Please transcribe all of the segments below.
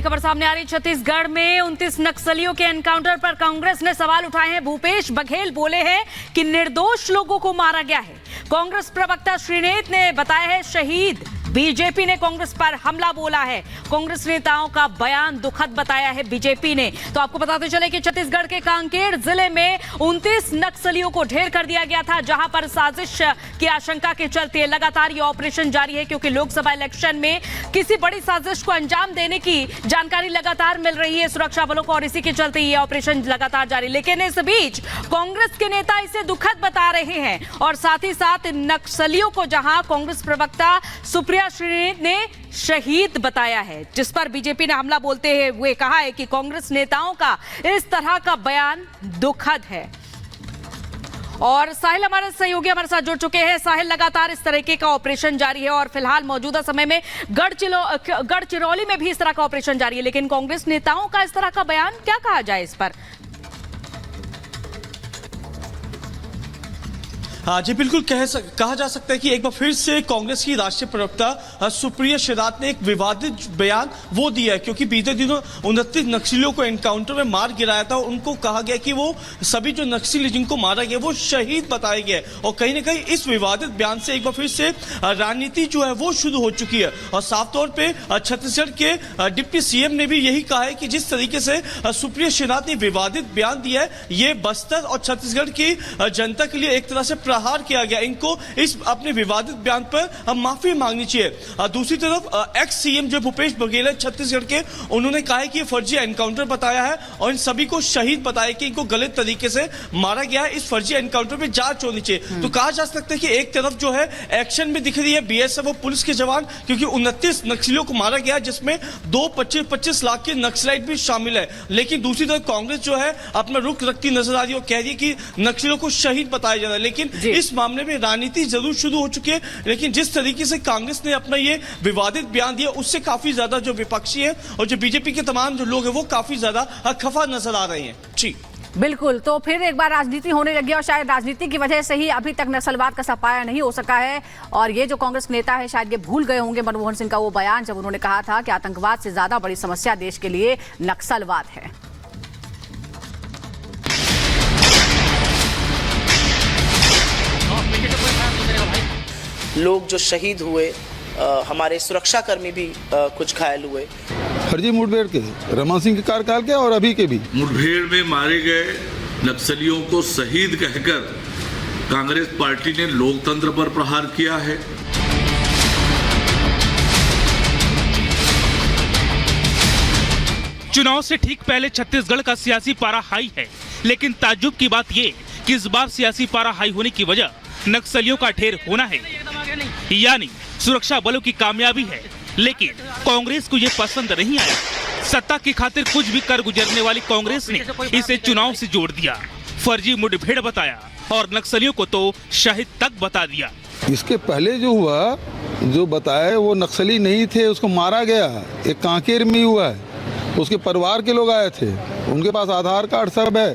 खबर सामने आ रही। छत्तीसगढ़ में 29 नक्सलियों के एनकाउंटर पर कांग्रेस ने सवाल उठाए हैं। भूपेश बघेल बोले हैं कि निर्दोष लोगों को मारा गया है। कांग्रेस प्रवक्ता श्रीनेत ने बताया है शहीद। बीजेपी ने कांग्रेस पर हमला बोला है। कांग्रेस नेताओं का बयान दुखद बताया है बीजेपी ने। तो आपको बताते चले कि छत्तीसगढ़ के कांकेर जिले में 29 नक्सलियों को ढेर कर दिया गया था, जहां पर साजिश की आशंका के चलते लगातार ये ऑपरेशन जारी है, क्योंकि लोकसभा इलेक्शन में किसी बड़ी साजिश को अंजाम देने की जानकारी लगातार मिल रही है सुरक्षा बलों को, और इसी के चलते ये ऑपरेशन लगातार जारी। लेकिन इस बीच कांग्रेस के नेता इसे दुखद बता रहे हैं, और साथ ही साथ नक्सलियों को जहां कांग्रेस प्रवक्ता सुप्रिया श्रीनेत ने शहीद बताया है, जिस पर बीजेपी ने हमला बोलते हुए कहा है कि कांग्रेस नेताओं का इस तरह का बयान दुखद है। और साहिल हमारे सहयोगी हमारे साथ जुड़ चुके हैं। साहिल, लगातार इस तरीके का ऑपरेशन जारी है और फिलहाल मौजूदा समय में गढ़चिरौली में भी इस तरह का ऑपरेशन जारी है, लेकिन कांग्रेस नेताओं का इस तरह का बयान, क्या कहा जाए इस पर? हाँ जी, बिल्कुल कहा जा सकता है कि एक बार फिर से कांग्रेस की राष्ट्रीय प्रवक्ता सुप्रिया श्रीनाथ ने एक विवादित बयान वो दिया है, क्योंकि बीते दिनों 29 नक्सलियों को एनकाउंटर में मार गिराया था। उनको कहा गया कि वो सभी जो नक्सली जिनको मारा गया वो शहीद बताए गए, और कहीं ना कहीं इस विवादित बयान से एक बार फिर से राजनीति जो है वो शुरू हो चुकी है। और साफ तौर पर छत्तीसगढ़ के डिप्टी सीएम ने भी यही कहा है कि जिस तरीके से सुप्रिया श्रीनाथ ने विवादित बयान दिया है, ये बस्तर और छत्तीसगढ़ की जनता के लिए एक तरह से प्रहार किया गया। इनको इस अपने विवादित बयान पर माफी मांगनी चाहिए। दूसरी तरफ एक्स सीएम जो भूपेश बघेल है छत्तीसगढ़ के, उन्होंने कहा है कि ये फर्जी एनकाउंटर बताया है और इन सभी को शहीद बताया कि इनको गलत तरीके से मारा गया है। इस फर्जी एनकाउंटर में जांच होनी चाहिए। तो कहा जा सकता है कि एक तरफ जो है एक्शन में दिख रही है बीएसएफ और पुलिस के जवान, क्योंकि 29 नक्सलियों को मारा गया, जिसमें 25 लाख के नक्सलाइट भी शामिल है। लेकिन दूसरी तरफ कांग्रेस जो है अपना रुख रखती नजर आ रही है और कह रही है कि नक्सलियों को शहीद बताया जा रहा है। लेकिन इस मामले में राजनीति जरूर शुरू हो चुकी है, लेकिन जिस तरीके से कांग्रेस ने अपना ये विवादित बयान दिया, उससे काफी ज्यादा जो विपक्षी है और जो बीजेपी के तमाम जो लोग हैं वो काफी ज्यादा खफा नजर आ रहे हैं। जी बिल्कुल, तो फिर एक बार राजनीति होने लगी और शायद राजनीति की वजह से ही अभी तक नक्सलवाद का सफाया नहीं हो सका है। और ये जो कांग्रेस नेता है शायद ये भूल गए होंगे मनमोहन सिंह का वो बयान, जब उन्होंने कहा था कि आतंकवाद से ज्यादा बड़ी समस्या देश के लिए नक्सलवाद है। लोग जो शहीद हुए, हमारे सुरक्षाकर्मी भी कुछ घायल हुए। फर्जी मुठभेड़ के रमन सिंह के कार्यकाल के और अभी के भी मुठभेड़ में मारे गए नक्सलियों को शहीद कहकर कांग्रेस पार्टी ने लोकतंत्र पर प्रहार किया है। चुनाव से ठीक पहले छत्तीसगढ़ का सियासी पारा हाई है, लेकिन ताज्जुब की बात ये कि इस बार सियासी पारा हाई होने की वजह नक्सलियों का ढेर होना है, यानी सुरक्षा बलों की कामयाबी है। लेकिन कांग्रेस को ये पसंद नहीं आया। सत्ता की खातिर कुछ भी कर गुजरने वाली कांग्रेस ने इसे चुनाव से जोड़ दिया, फर्जी मुठभेड़ बताया और नक्सलियों को तो शहीद तक बता दिया। इसके पहले जो हुआ, जो बताया वो नक्सली नहीं थे, उसको मारा गया। एक कांकेर में हुआ है, उसके परिवार के लोग आए थे, उनके पास आधार कार्ड सब है।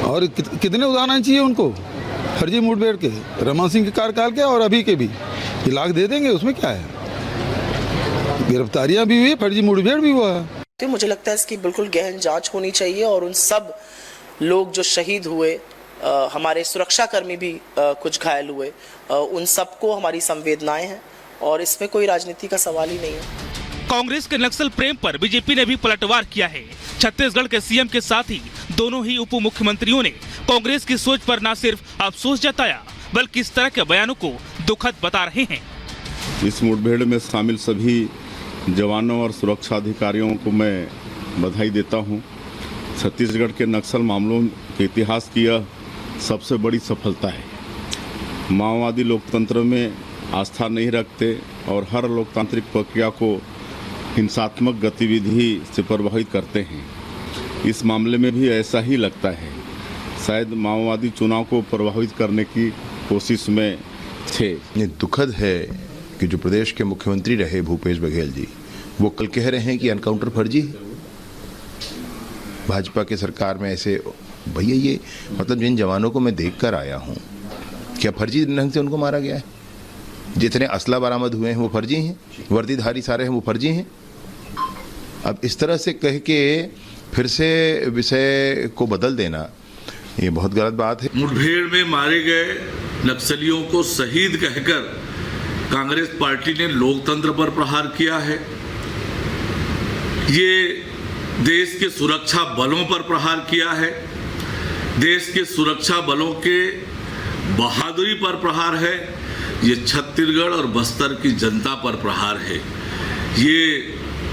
और कितने उदाहरण चाहिए उनको फर्जी मुठभेड़ के, रमन सिंह के कार्यकाल के और अभी के भी। ये लाख दे देंगे, उसमें क्या है। गिरफ्तारियां भी हुई, फर्जी मुठभेड़ भी हुआ है। तो मुझे लगता है इसकी बिल्कुल गहन जांच होनी चाहिए, और उन सब लोग जो शहीद हुए, हमारे सुरक्षाकर्मी भी कुछ घायल हुए, उन सबको हमारी संवेदनाएं हैं, और इसमें कोई राजनीति का सवाल ही नहीं है। कांग्रेस के नक्सल प्रेम पर बीजेपी ने भी पलटवार किया है। छत्तीसगढ़ के सीएम के साथ ही दोनों ही उप मुख्यमंत्रियों ने कांग्रेस की सोच पर न सिर्फ अफसोस जताया, बल्कि इस तरह के बयानों को दुखद बता रहे हैं। इस मुठभेड़ में शामिल सभी जवानों और सुरक्षा अधिकारियों को मैं बधाई देता हूं। छत्तीसगढ़ के नक्सल मामलों के इतिहास की यह सबसे बड़ी सफलता है। माओवादी लोकतंत्र में आस्था नहीं रखते और हर लोकतांत्रिक प्रक्रिया को हिंसात्मक गतिविधि से प्रभावित करते हैं। इस मामले में भी ऐसा ही लगता है। शायद माओवादी चुनाव को प्रभावित करने की कोशिश में थे। ये दुखद है कि जो प्रदेश के मुख्यमंत्री रहे भूपेश बघेल जी, वो कल कह रहे हैं कि एनकाउंटर फर्जी है। भाजपा के सरकार में ऐसे, भैया ये मतलब जिन जवानों को मैं देख कर आया हूँ, क्या फर्जी ढंग से उनको मारा गया है? जितने असला बरामद हुए हैं वो फर्जी हैं, वर्दीधारी सारे हैं वो फर्जी हैं। अब इस तरह से कह के फिर से विषय को बदल देना ये बहुत गलत बात है। मुठभेड़ में मारे गए नक्सलियों को शहीद कहकर कांग्रेस पार्टी ने लोकतंत्र पर प्रहार किया है। ये देश के सुरक्षा बलों पर प्रहार किया है। देश के सुरक्षा बलों के बहादुरी पर प्रहार है। ये छत्तीसगढ़ और बस्तर की जनता पर प्रहार है। ये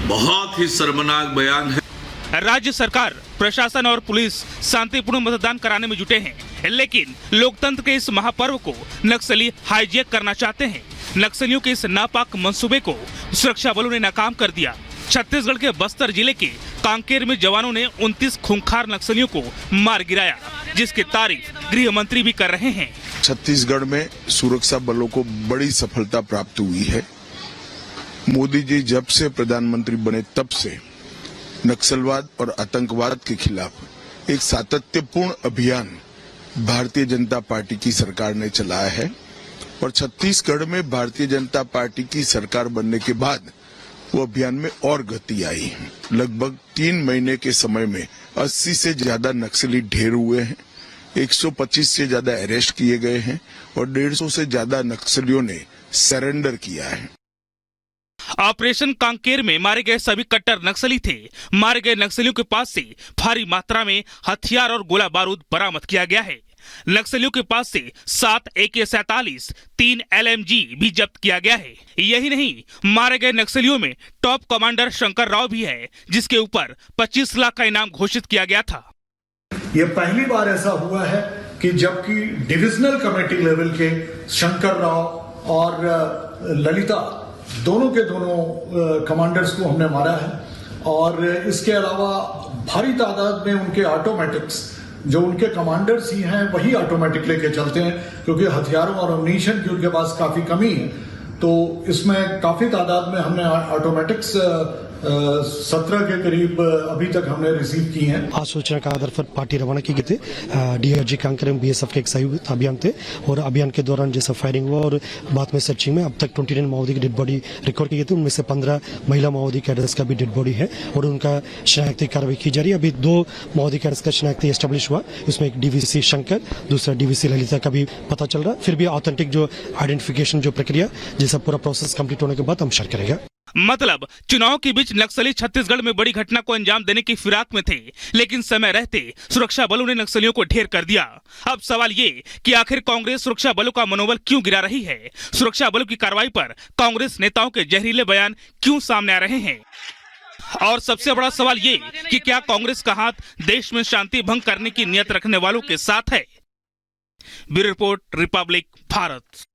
बहुत ही शर्मनाक बयान है। राज्य सरकार, प्रशासन और पुलिस शांतिपूर्ण मतदान कराने में जुटे हैं, लेकिन लोकतंत्र के इस महापर्व को नक्सली हाईजैक करना चाहते हैं। नक्सलियों के इस नापाक मंसूबे को सुरक्षा बलों ने नाकाम कर दिया। छत्तीसगढ़ के बस्तर जिले के कांकेर में जवानों ने 29 खूंखार नक्सलियों को मार गिराया, जिसकी तारीफ गृह मंत्री भी कर रहे हैं। छत्तीसगढ़ में सुरक्षा बलों को बड़ी सफलता प्राप्त हुई है। मोदी जी जब से प्रधानमंत्री बने तब से नक्सलवाद और आतंकवाद के खिलाफ एक सातत्यपूर्ण अभियान भारतीय जनता पार्टी की सरकार ने चलाया है और छत्तीसगढ़ में भारतीय जनता पार्टी की सरकार बनने के बाद वो अभियान में और गति आई है। लगभग 3 महीने के समय में 80 से ज्यादा नक्सली ढेर हुए हैं, 125 से ज्यादा अरेस्ट किए गए हैं और 150 से ज्यादा नक्सलियों ने सरेंडर किया है। ऑपरेशन कांकेर में मारे गए सभी कट्टर नक्सली थे। मारे गए नक्सलियों के पास से भारी मात्रा में हथियार और गोला बारूद बरामद किया गया है। नक्सलियों के पास से 7 AK-47, 3 LMG भी जब्त किया गया है। यही नहीं, मारे गए नक्सलियों में टॉप कमांडर शंकर राव भी है, जिसके ऊपर 25 लाख का इनाम घोषित किया गया था। ये पहली बार ऐसा हुआ है कि जबकि डिविजनल कमेटी लेवल के शंकर राव और ललिता दोनों के दोनों कमांडर्स को हमने मारा है और इसके अलावा भारी तादाद में उनके ऑटोमेटिक्स, जो उनके कमांडर्स ही हैं वही ऑटोमेटिक लेके चलते हैं, क्योंकि हथियारों और अम्यूनिशन की उनके पास काफी कमी है। तो इसमें काफी तादाद में हमने ऑटोमेटिक्स 17 के करीब अभी तक हमने रिसीव की हैं। आज सूचना का आधार पर पार्टी रवाना की गई थी। DRG कांकेर में BSF के एक संयुक्त अभियान थे और अभियान के दौरान जैसा फायरिंग हुआ और बाद में सर्चिंग में अब तक 29 माओवादी की डेड बॉडी रिकॉर्ड की गई थी। उनमें से 15 महिला माओवादी कैडर्स का भी डेड बॉडी है और उनका शनाख्ती कार्रवाई की जा रही है। अभी 2 माओवादी कैडर्स का शनाख्ती एस्टेब्लिश हुआ, इसमें एक DVC शंकर, दूसरा DVC ललिता का भी पता चल रहा है। फिर भी ऑथेंटिक जो आइडेंटिफिकेशन जो प्रक्रिया जैसा पूरा प्रोसेस कंप्लीट होने के बाद हम शेयर करेंगे। मतलब चुनाव के बीच नक्सली छत्तीसगढ़ में बड़ी घटना को अंजाम देने की फिराक में थे, लेकिन समय रहते सुरक्षा बलों ने नक्सलियों को ढेर कर दिया। अब सवाल ये कि आखिर कांग्रेस सुरक्षा बलों का मनोबल क्यों गिरा रही है? सुरक्षा बलों की कार्रवाई पर कांग्रेस नेताओं के जहरीले बयान क्यों सामने आ रहे हैं? और सबसे बड़ा सवाल ये कि क्या कांग्रेस का हाथ देश में शांति भंग करने की नियत रखने वालों के साथ है? Bureau report, Republic Bharat.